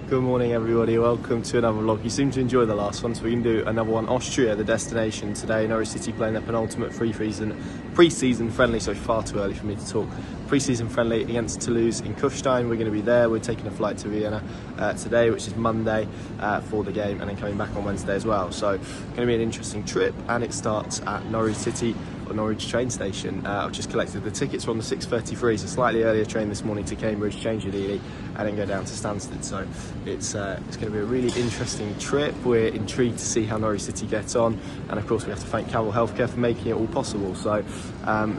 Good morning everybody, welcome to another vlog. You seem to enjoy the last one, so we can do another one. Austria, the destination today. Norwich City playing their penultimate pre-season friendly, so far too early for me to talk. Pre-season friendly against Toulouse in Kufstein. We're going to be there. We're taking a flight to Vienna today, which is Monday, for the game, and then coming back on Wednesday as well. So going to be an interesting trip, and it starts at Norwich City or Norwich train station. I've just collected the tickets from the 6:33, so slightly earlier train this morning to Cambridge, change at Ely, and then go down to Stansted. So it's going to be a really interesting trip. We're intrigued to see how Norwich City gets on, and of course we have to thank Cavill Healthcare for making it all possible. So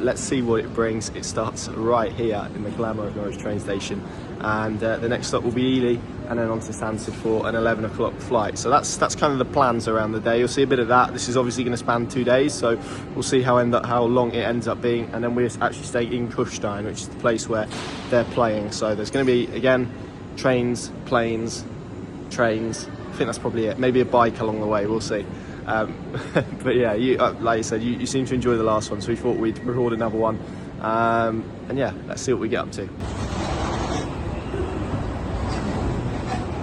let's see what it brings. It starts right here in the glamour of Norwich train station, and the next stop will be Ely, and then on to Stansted for an 11 o'clock flight. So that's kind of the plans around the day. You'll see a bit of that. This is obviously going to span 2 days, so we'll see how long it ends up being, and then we're actually staying in Kufstein, which is the place where they're playing. So there's going to be, again, trains, planes, trains. I think that's probably it. Maybe a bike along the way, we'll see. But yeah, like you said, you seem to enjoy the last one, so we thought we'd record another one. And yeah, let's see what we get up to.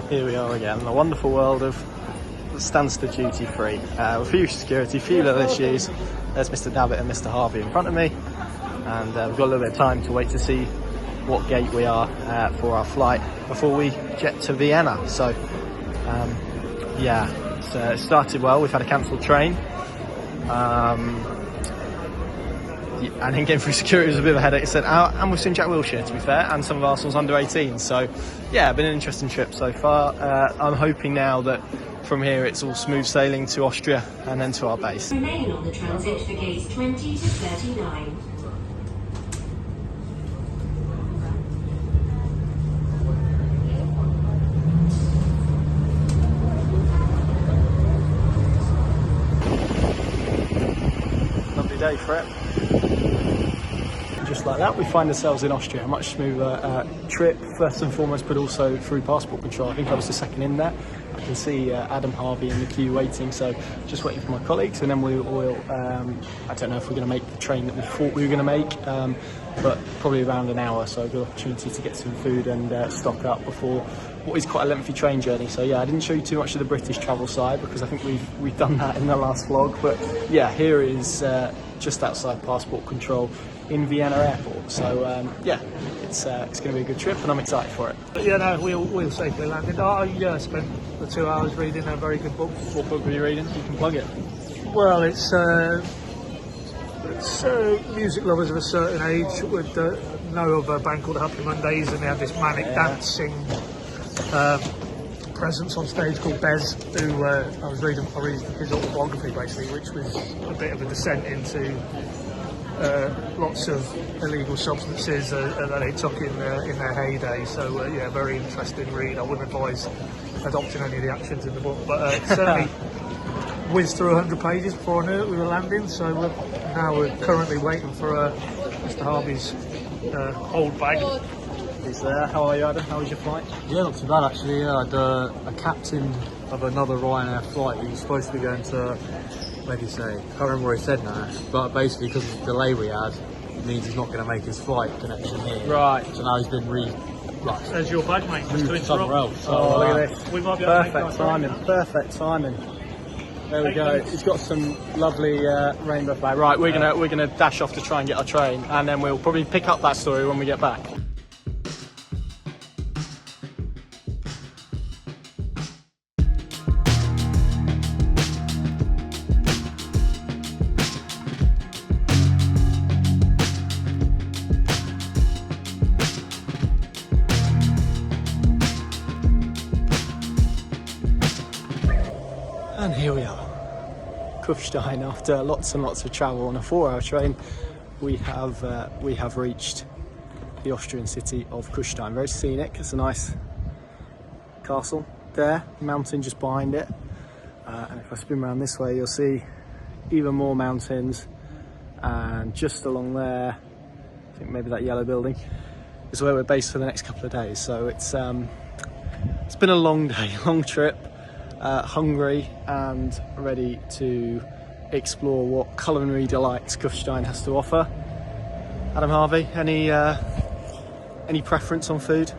Here we are again, the wonderful world of Stansted duty free. With few security, few little issues. There's Mr. Davitt and Mr. Harvey in front of me, and we've got a little bit of time to wait to see what gate we are for our flight before we get to Vienna. So yeah, it started well. We've had a cancelled train, and then getting through security was a bit of a headache. And we've seen Jack Wilshere, to be fair, and some of Arsenal's under 18. So yeah, been an interesting trip so far. I'm hoping now that from here it's all smooth sailing to Austria and then to our base. Remain on the transit for gates 20 to 39. Lovely day for it. Just like that, we find ourselves in Austria. A much smoother trip, first and foremost, but also through passport control. I think I was the second in there. I can see Adam Harvey in the queue waiting, so just waiting for my colleagues, and then we'll I don't know if we're going to make the train that we thought we were going to make, but probably around an hour, so a good opportunity to get some food and stock up before what is quite a lengthy train journey. So yeah, I didn't show you too much of the British travel side because I think we've done that in the last vlog, but yeah, here is just outside passport control in Vienna airport. So yeah, it's going to be a good trip, and I'm excited for it. But yeah, no, we'll safely landed. I spent the 2 hours reading a very good book. What book were you reading? You can plug it. Well, it's music lovers of a certain age would know of a band called Happy Mondays, and they had this manic dancing presence on stage called Bez, who I was reading his autobiography basically, which was a bit of a descent into lots of illegal substances that they took in their heyday. So yeah, very interesting read. I wouldn't advise adopting any of the actions in the book, but certainly whizzed through 100 pages before I knew it we were landing. So now we're currently waiting for Mr. Harvey's old bag. He's there. How are you, Adam? How was your flight? Yeah, not too bad actually. Yeah, I had a captain of another Ryanair flight. He was supposed to be going to, where did he say? I can't remember what he said now. But basically, because of the delay we had, it means he's not going to make his flight connection here. Right. So now he's been There's your bag, mate. Just to moved somewhere else. So, Oh, look at this. We might be able to make Perfect timing. Perfect timing. There we go. He's got some lovely rainbow flag. Right, we're gonna dash off to try and get our train, and then we'll probably pick up that story when we get back. And here we are, Kufstein. After lots and lots of travel on a 4-hour train, we have reached the Austrian city of Kufstein. Very scenic. It's a nice castle there, mountain just behind it. And if I spin around this way, you'll see even more mountains. And just along there, I think maybe that yellow building is where we're based for the next couple of days. So it's been a long day, long trip. Hungry and ready to explore what culinary delights Kufstein has to offer. Adam Harvey, any preference on food?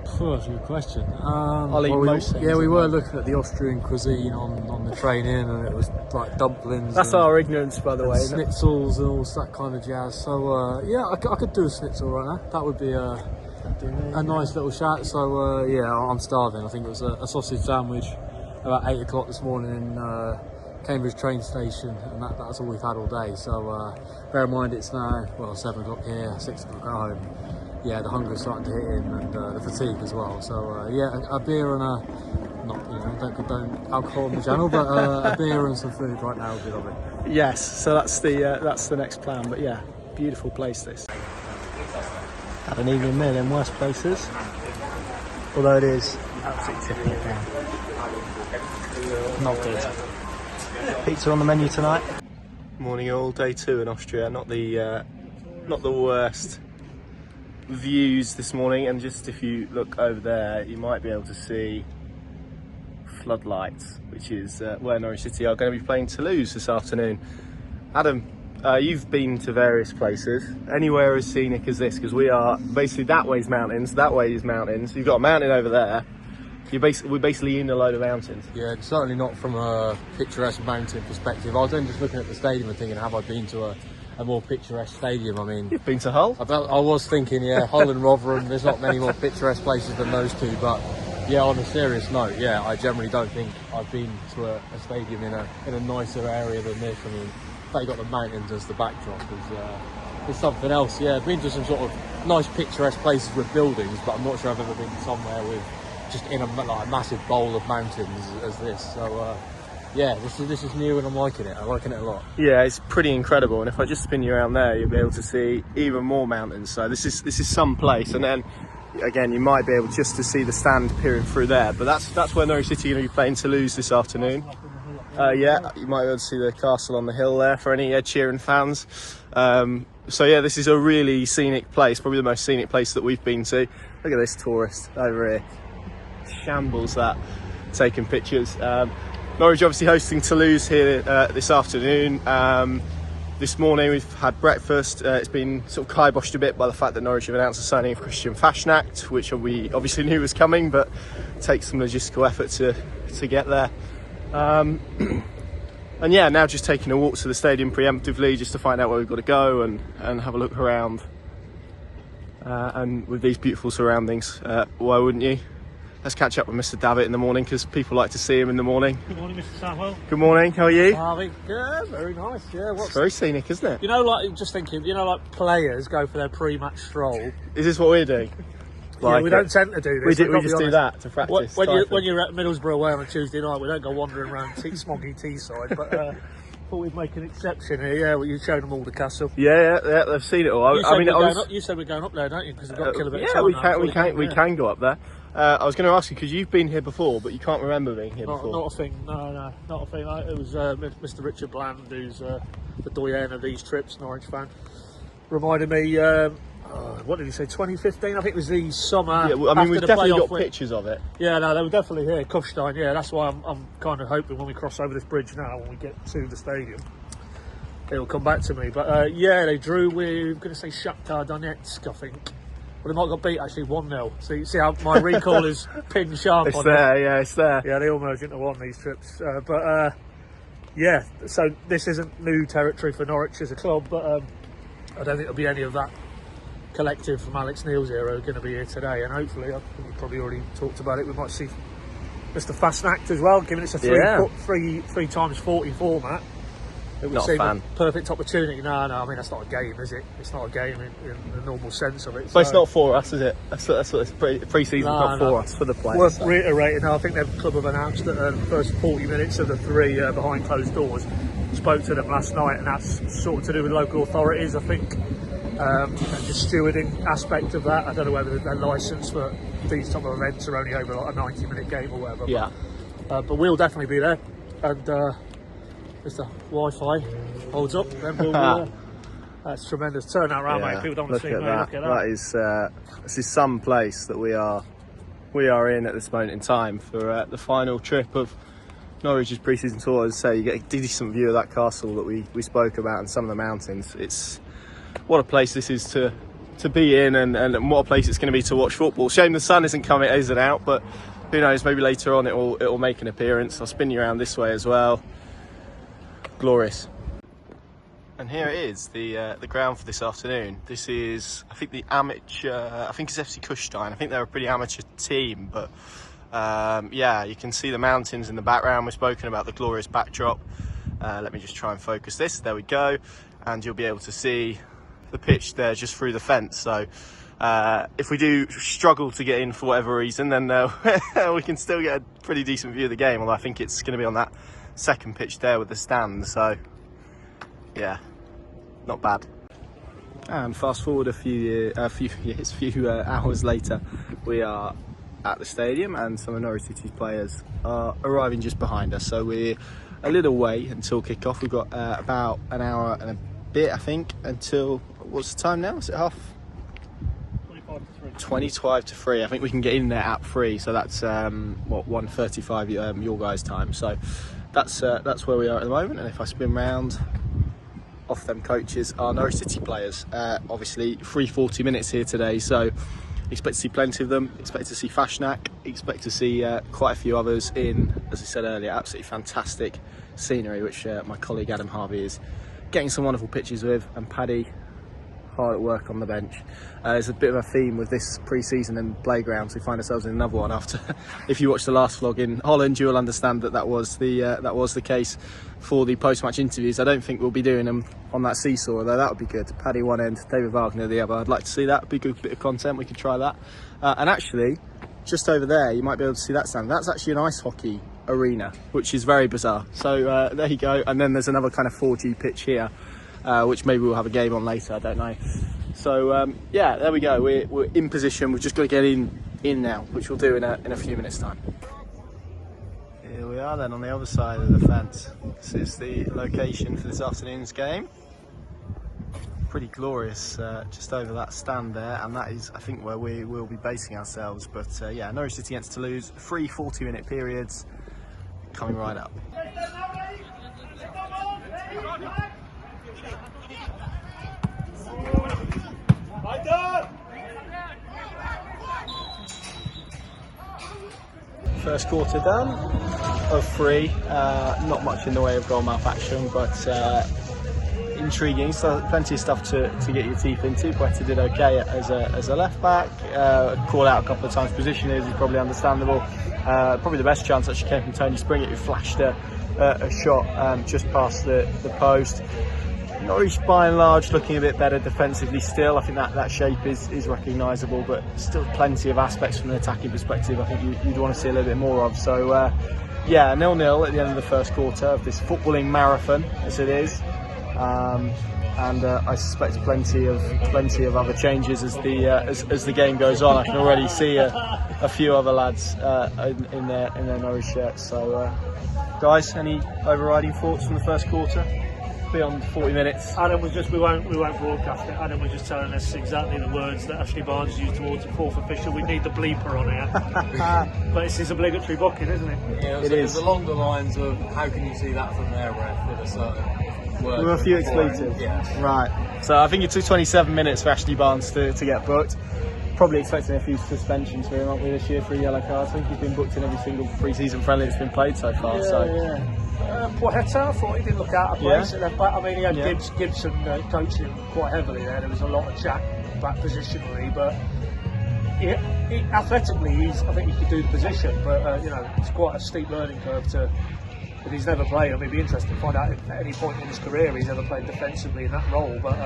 That's a good question. I'll eat most things. Yeah, we were looking at the Austrian cuisine on the train in, and it was like dumplings. That's our ignorance, by the way. Isn't it? Schnitzels and all that kind of jazz. So yeah, I could do a schnitzel right now. That would be a nice little chat. So yeah, I'm starving. I think it was a sausage sandwich about 8 o'clock this morning in Cambridge train station, and that's all we've had all day. So bear in mind it's now 7 o'clock here, 6 o'clock at home. Yeah, the hunger's starting to hit in, and the fatigue as well. So yeah, a beer and don't condone alcohol on the channel, but a beer and some food right now would be lovely. Yes, so that's the next plan. But yeah, beautiful place this. Had an evening meal in worse places, although it is absolutely tipping it down. Not good. Pizza on the menu tonight. Morning all, day 2 in Austria. Not the worst views this morning, and just if you look over there you might be able to see floodlights, which is where Norwich City are going to be playing Toulouse this afternoon. Adam, you've been to various places, anywhere as scenic as this, because we are basically that way's mountains, that way is mountains. You've got a mountain over there. We're basically in a load of mountains. Yeah, certainly not from a picturesque mountain perspective. I was then just looking at the stadium and thinking, have I been to a more picturesque stadium? I mean, You've been to Hull? I was thinking, yeah, Hull and Rotherham, there's not many more picturesque places than those two, but yeah, on a serious note, yeah, I generally don't think I've been to a stadium in a nicer area than this. I mean, they got the mountains as the backdrop is something else. Yeah, I've been to some sort of nice picturesque places with buildings, but I'm not sure I've ever been somewhere with just in a massive bowl of mountains as this. So yeah, this is new and I'm liking it. I'm liking it a lot. Yeah, it's pretty incredible. And if I just spin you around there, you'll be able to see even more mountains. So this is some place. And then again, you might be able just to see the stand peering through there. But that's where Norwich City are going to be playing Toulouse this afternoon. Yeah, you might be able to see the castle on the hill there for any Ed Sheeran fans. So yeah, this is a really scenic place, probably the most scenic place that we've been to. Look at this tourist over here. Shambles that, taking pictures. Norwich obviously hosting Toulouse here this afternoon. This morning we've had breakfast. It's been sort of kiboshed a bit by the fact that Norwich have announced the signing of Christian Fashnacht, which we obviously knew was coming, but takes some logistical effort to get there. And yeah, now just taking a walk to the stadium preemptively just to find out where we've got to go and have a look around. And with these beautiful surroundings, why wouldn't you? Let's catch up with Mr. Davitt in the morning, because people like to see him in the morning. Good morning, Mr. Samuel. Good morning, how are you? Harvey. Yeah, very nice. Yeah, It's very scenic, isn't it? You know, like, just thinking, you know, like players go for their pre-match stroll. Is this what we're doing? Yeah, we don't tend to do this. We just do that to practice. When you're at Middlesbrough away on a Tuesday night, we don't go wandering around smoggy Teesside, but thought we'd make an exception here. Yeah, well, you showed them all the castle. Yeah, they've seen it all. You said we're going up there, don't you? Because we've got to kill a bit of time. We can go up there. I was going to ask you, because you've been here before, but you can't remember being here before. Not a thing. No, not a thing. It was Mr. Richard Bland, who's the doyen of these trips, Norwich fan, reminded me. What did he say? 2015, I think it was the summer. Yeah, well, I mean, we've definitely got pictures of it. Yeah, no, they were definitely here. Kufstein, yeah, that's why I'm kind of hoping when we cross over this bridge now, when we get to the stadium, it'll come back to me. But yeah, they drew with, I'm going to say Shakhtar Donetsk, I think. Well, they might have got beat actually 1-0. So you see how my recall is pin sharp it's on there, it. Yeah, it's there. Yeah, they all merge into one, these trips. Yeah, so this isn't new territory for Norwich as a club, but I don't think there'll be any of that collective from Alex Neil's era going to be here today, and hopefully, I think we probably already talked about it, we might see Mr. Fastnacht as well, given it's a 3 times 40 format. It would seem a perfect opportunity. No, I mean, that's not a game, is it? It's not a game in the normal sense of it. But it's not for us, is it? That's what it's pre-season, not for us, for the players. Worth reiterating, I think their club have announced that the first 40 minutes of the 3 behind closed doors, spoke to them last night, and that's sort of to do with local authorities, I think. And the stewarding aspect of that. I don't know whether their licence for these type of events are only over like a 90-minute game or whatever. Yeah. But we'll definitely be there, and if the Wi-Fi holds up, then we'll be that's tremendous turnout round, mate. People don't want to see me. Look at that. This is some place that we are in at this moment in time for the final trip of Norwich's pre-season tour. As I say, you get a decent view of that castle that we spoke about and some of the mountains. What a place this is to to be in, and what a place it's going to be to watch football. Shame the sun isn't out, but who knows, maybe later on it'll make an appearance. I'll spin you around this way as well. Glorious. And here it is, the ground for this afternoon. This is, I think, the amateur, I think it's FC Kufstein. I think they're a pretty amateur team, but yeah, you can see the mountains in the background. We've spoken about the glorious backdrop. Let me just try and focus this. There we go. And you'll be able to see the pitch there just through the fence. So if we do struggle to get in for whatever reason, then we can still get a pretty decent view of the game, although I think it's going to be on that second pitch there with the stand. So yeah, not bad. And fast forward a few hours later, we are at the stadium, and some of Norwich City's players are arriving just behind us. So we're a little way until kick-off. We've got about an hour and a bit, I think, until, what's the time now? Is it half? 25 to 3. I think we can get in there at 3, so that's what, 1:35 your guys' time. So that's where we are at the moment. And if I spin round, off them coaches are Norwich City players. Obviously, free 40 minutes here today, so expect to see plenty of them. Expect to see Fashnak. Expect to see quite a few others in, as I said earlier, absolutely fantastic scenery, which my colleague Adam Harvey is getting some wonderful pictures with, and Paddy hard at work on the bench. There's a bit of a theme with this pre-season and playgrounds. We find ourselves in another one after. If you watch the last vlog in Holland, you will understand that was the case for the post-match interviews. I don't think we'll be doing them on that seesaw, although that would be good. Paddy one end, David Wagner the other. I'd like to see that. It'd be a good bit of content. We could try that. And actually, just over there, you might be able to see that stand. That's actually an ice hockey arena, which is very bizarre. So there you go. And then there's another kind of 4G pitch here, which maybe we'll have a game on later, I don't know. So yeah, there we go. We're in position. We've just got to get in now, which we'll do in a few minutes' time. Here we are then on the other side of the fence. This is the location for this afternoon's game. Pretty glorious, just over that stand there, and that is, I think, where we will be basing ourselves. But yeah, Norwich City against Toulouse, 3 40-minute periods coming right up. First quarter done of 3. Not much in the way of goalmouth action, but intriguing. So plenty of stuff to get your teeth into. Bretta did okay as a left back. Called out a couple of times. Position is probably understandable. Probably the best chance actually came from Tony Springett, who flashed a shot just past the post. Norwich by and large looking a bit better defensively still. I think that shape is recognisable, but still plenty of aspects from an attacking perspective I think you'd want to see a little bit more of. So yeah, 0-0 at the end of the first quarter of this footballing marathon, as it is. And I suspect plenty of other changes as the game goes on. I can already see a few other lads in their Norwich shirts. So guys, any overriding thoughts from the first quarter? Beyond 40 minutes. Adam was just, we won't broadcast it. Adam was just telling us exactly the words that Ashley Barnes used towards the fourth official. We need the bleeper on here. But this is obligatory booking, isn't it? Yeah, it is along the lines of how can you see that from their ref with a certain word. With a few expletives. Yeah. Right. So I think it took 27 minutes for Ashley Barnes to get booked. Probably expecting a few suspensions for him, aren't we, this year, for a yellow card. I think he's been booked in every single pre-season friendly that's been played so far. Poeta, I thought he didn't look out of place at left back. I mean, he had Gibson coaching him quite heavily there. There was a lot of chat back positionally, but athletically, I think he could do the position. But it's quite a steep learning curve if he's never played. I mean, it'd be interesting to find out if at any point in his career he's ever played defensively in that role. But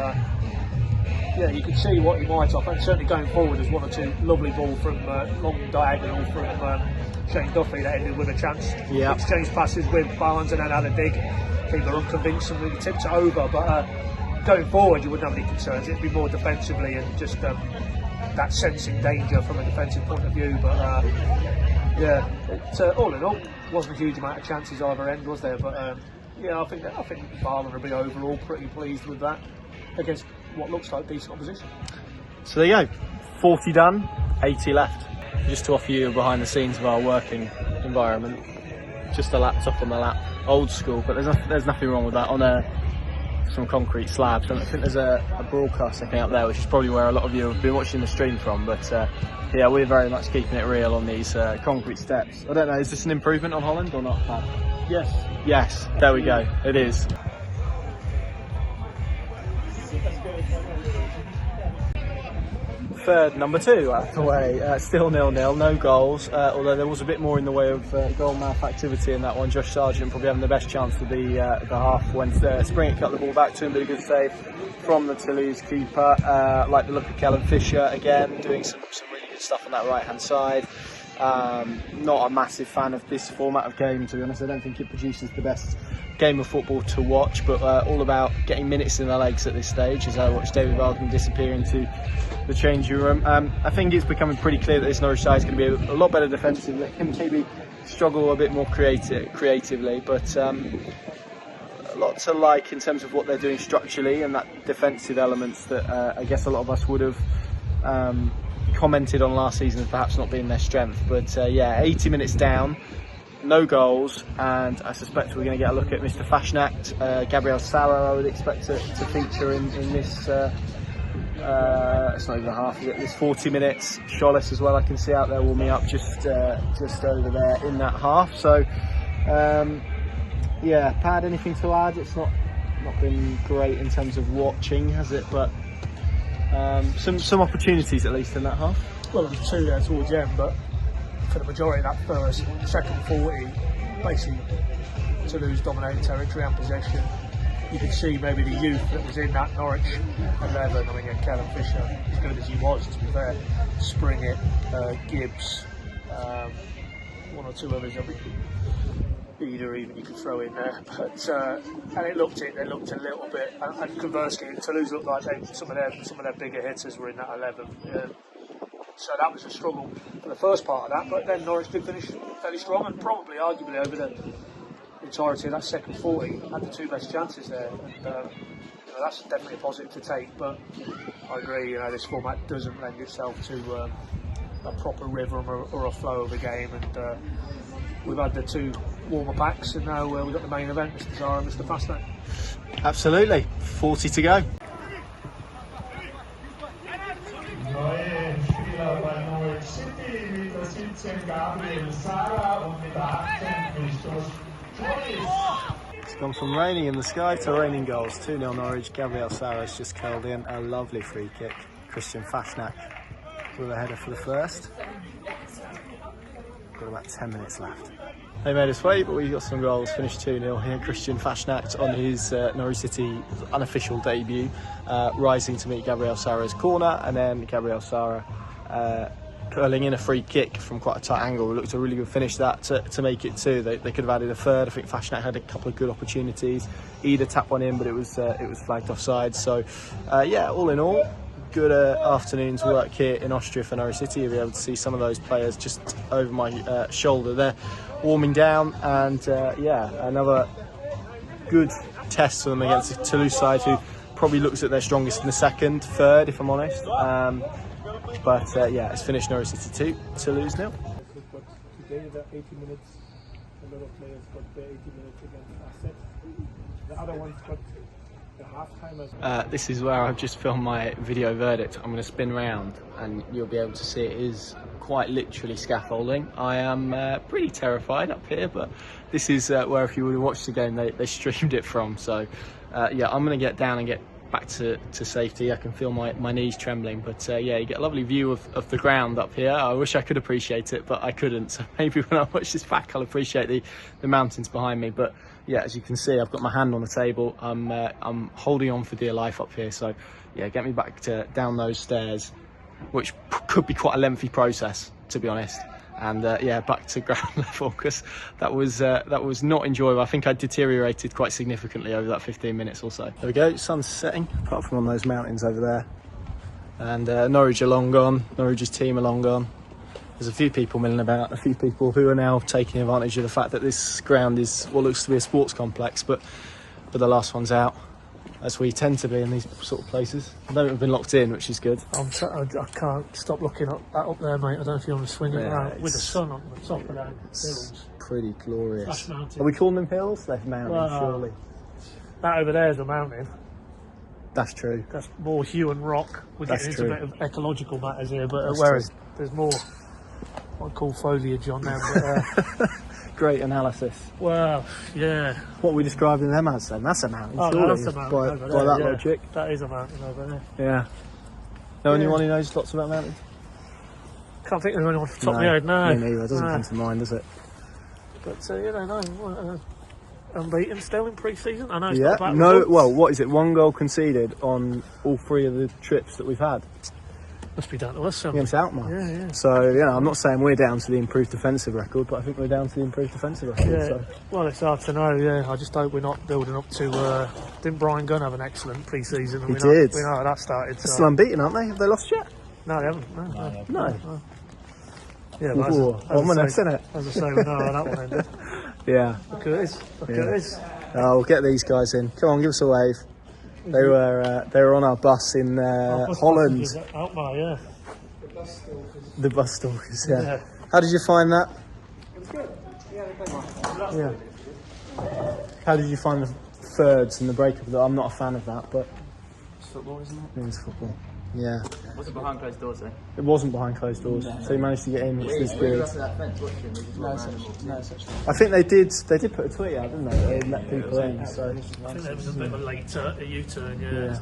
yeah, you can see what he might offer. And certainly going forward, there's 1 or 2 lovely ball from long diagonal from Shane Duffy that ended with a chance. Yeah. Exchange passes with Barnes and then had a dig. People are unconvinced and really tipped it over. But going forward, you wouldn't have any concerns. It'd be more defensively and just that sensing danger from a defensive point of view. But yeah, all in all, wasn't a huge amount of chances either end, was there? But yeah, I think Barland will be overall pretty pleased with that against what looks like decent opposition. So there you go, 40 done, 80 left. Just to offer you behind the scenes of our working environment, just a laptop on the lap, old school, but there's nothing wrong with that. On a some concrete slabs, and I think there's a broadcast thing out there, which is probably where a lot of you have been watching the stream from. But yeah, we're very much keeping it real on these concrete steps. I don't know, is this an improvement on Holland or not, Pat? Yes. Yes, there we go, it is. Third, number 2 out of the way, still 0-0, no goals, although there was a bit more in the way of goal mouth activity in that one. Josh Sargent probably having the best chance of the half when Springett cut the ball back to him, but a good save from the Toulouse keeper. Like the look of Kellen Fisher again, doing some really good stuff on that right hand side. Not a massive fan of this format of game, to be honest. I don't think it produces the best game of football to watch, but all about getting minutes in the legs at this stage, as I watch David Wildman disappear into the changing room. I think it's becoming pretty clear that this Norwich side is going to be a lot better defensively and maybe struggle a bit more creatively, but a lot to like in terms of what they're doing structurally and that defensive elements that I guess a lot of us would have commented on last season as perhaps not being their strength. But yeah, 80 minutes down, no goals, and I suspect we're going to get a look at Mr. Fashnacht. Gabriel Sara I would expect to feature in this it's not even a half, is it? This 40 minutes. Scholes as well, I can see out there warming up just over there in that half. So yeah, Pad, anything to add? It's not been great in terms of watching, has it? But some opportunities at least in that half. Well, there was 2 there towards the end, but for the majority of that second 40, basically Toulouse dominating territory and possession. You could see maybe the youth that was in that Norwich 11. I mean, Kellen Fisher, as good as he was, to be fair, Springett, Gibbs, 1 or 2 others. I mean, Eder even you could throw in there, but and they looked a little bit. And conversely, Toulouse looked like some of their bigger hitters were in that 11. So that was a struggle for the first part of that, but then Norwich did finish fairly strong, and probably arguably over the entirety of that second 40 had the 2 best chances there, and that's definitely a positive to take. But I agree, this format doesn't lend itself to a proper rhythm or a flow of a game, and we've had the 2 warmer packs, and now we've got the main event, Mr. Zara and Mr. Fashnacht. Absolutely, 40 to go. Neue Spieler bei Norwich City mit der 17 Gabriel Sara und mit der 18 Christoph. It's gone from raining in the sky to raining goals. 2-0 Norwich. Gabriel Sara's just curled in a lovely free kick. Christian Fashnacht with a header for the first. Got about 10 minutes left. They made us wait, but we got some goals. Finished 2-0 here. Christian Fashnacht on his Norwich City unofficial debut, rising to meet Gabriel Sara's corner, and then Gabriel Sara curling in a free kick from quite a tight angle. It looked a really good finish that to make it 2. They could have added a third. I think Fashnacht had a couple of good opportunities. Eder tapped one in, but it was flagged offside. So yeah, all in all, good afternoon's work here in Austria for Norwich City. You'll be able to see some of those players just over my shoulder there, warming down, and yeah, another good test for them against the Toulouse side, who probably looks at their strongest in the second, third, if I'm honest. But yeah, it's finished Norwich City 2, Toulouse 0. Today, the 80 minutes, a lot of players got the 80 minutes against Asset. The other ones got the half-timers. This is where I've just filmed my video verdict. I'm going to spin round and you'll be able to see it is quite literally scaffolding. I am pretty terrified up here, but this is where, if you would have watched the game, they streamed it from. So yeah, I'm going to get down and get back to safety. I can feel my knees trembling, but yeah, you get a lovely view of the ground up here. I wish I could appreciate it, but I couldn't. So maybe when I watch this back, I'll appreciate the mountains behind me. But yeah, as you can see, I've got my hand on the table. I'm holding on for dear life up here. So yeah, get me back down those stairs, which could be quite a lengthy process, to be honest. And yeah, back to ground level, because that was not enjoyable. I think I deteriorated quite significantly over that 15 minutes or so. There we go, sun's setting, apart from on those mountains over there. And Norwich are long gone, Norwich's team are long gone. There's a few people milling about, a few people who are now taking advantage of the fact that this ground is what looks to be a sports complex, but the last one's out, as we tend to be in these sort of places. I don't have been locked in, which is good. I can't stop looking up there, mate. I don't know if you want to swing it around with the sun on the top of those hills. Pretty glorious. Are we calling them hills? They're mountains, surely. that over there is a mountain. That's true. That's more hue and rock. We're That's getting true. into a bit of ecological matters here, but That's whereas true. there's more what I call foliage on there. But, Great analysis. well, yeah. What are we describing them as then? That's a mountain, Oh, surely, no, that's a mountain by, over by there. that Yeah. logic. That is a mountain over there. Yeah. Know Yeah. anyone who knows lots about mountains? Can't think of anyone off the top of my head, no. Me neither. It doesn't No. come to mind, does it? But, no. Unbeaten still in pre-season. I know it's Yeah. not about No. results. Well, what is it? 1 goal conceded on all 3 of the trips that we've had Must be down to us. against Alkmaar. Yeah. So yeah, I'm not saying we're down to the improved defensive record, but I think we're down to the improved defensive record. Yeah. So. Well, it's hard to know. Yeah, I just hope we're not building up to. Didn't Brian Gunn have an excellent pre-season? He we did. We know how that started. They're So. still unbeaten, aren't they? Have they lost yet? No, they haven't. No. No. Yeah, Ooh, ominous, isn't it? As I say, we know how that one ended. Yeah. Look at this. Look Yeah. at this. Oh, we'll get these guys in. Come on, give us a wave. They were on our bus in Holland. Alkmaar, yeah. The bus stalkers. Yeah. Yeah. How did you find that? It was good. Yeah, they played well. Yeah. How did you find the thirds and the breakup? I'm not a fan of that, but It's football, isn't it? it is football. Yeah. Was it behind closed doors though? It wasn't behind closed doors, so you managed to get in, which is good. that fence watching. No such thing. I think they did put a tweet out, didn't they? They let people in. So. I think there was a bit of a late U-turn, yeah.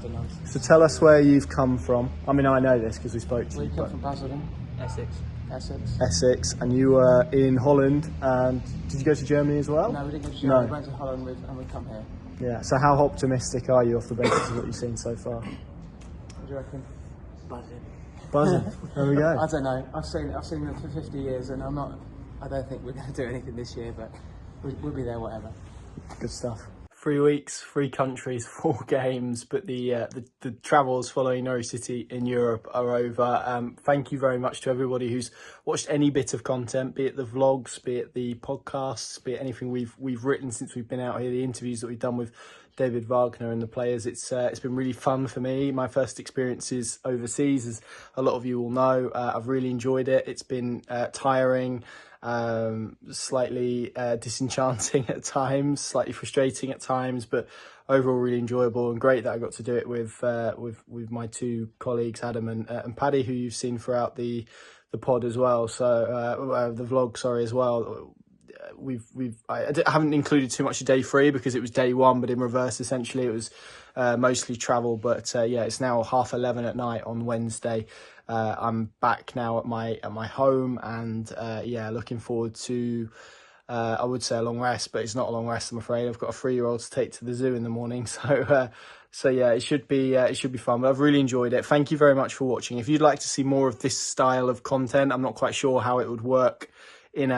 So tell us where you've come from. I mean, I know this because we spoke to We you, come but from Basildon. Essex. Essex, and you were in Holland. And did you go to Germany as well? No, we didn't go to No. Germany. We went to Holland and we've come here. Yeah. So how optimistic are you off the basis of what you've seen so far? What do you reckon? Buzzing. There we go. I don't know. I've seen them for 50 years, and I don't think we're going to do anything this year, but we'll be there, whatever. Good stuff. 3 weeks, 3 countries, 4 games, but the travels following Norwich City in Europe are over. Thank you very much to everybody who's watched any bit of content, be it the vlogs, be it the podcasts, be it anything we've written since we've been out here, the interviews that we've done with David Wagner and the players. It's been really fun for me. My first experiences overseas, as a lot of you will know. I've really enjoyed it. It's been tiring. Slightly disenchanting at times, slightly frustrating at times, but overall really enjoyable and great that I got to do it with my 2 colleagues, Adam and Paddy, who you've seen throughout the pod as well. So the vlog, sorry, as well. I haven't included too much of day 3 because it was day 1, but in reverse essentially it was mostly travel. But yeah, it's now 11:30 at night on Wednesday. I'm back now at my home, and yeah, looking forward to I would say a long rest, but it's not a long rest, I'm afraid. I've got a 3-year-old to take to the zoo in the morning, so yeah, it should be fun. But I've really enjoyed it. Thank you very much for watching. If you'd like to see more of this style of content, I'm not quite sure how it would work in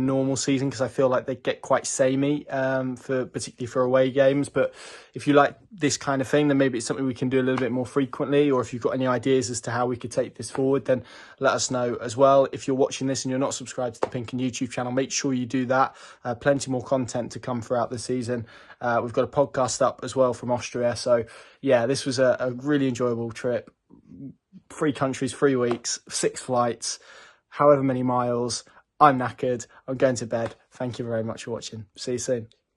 normal season, because I feel like they get quite samey particularly for away games. But if you like this kind of thing, then maybe it's something we can do a little bit more frequently, or if you've got any ideas as to how we could take this forward, then let us know as well. If you're watching this and you're not subscribed to the Pinkin YouTube channel, make sure you do that. Plenty more content to come throughout the season. We've got a podcast up as well from Austria. So yeah, this was a really enjoyable trip. 3 countries, 3 weeks, 6 flights, however many miles. I'm knackered. I'm going to bed. Thank you very much for watching. See you soon.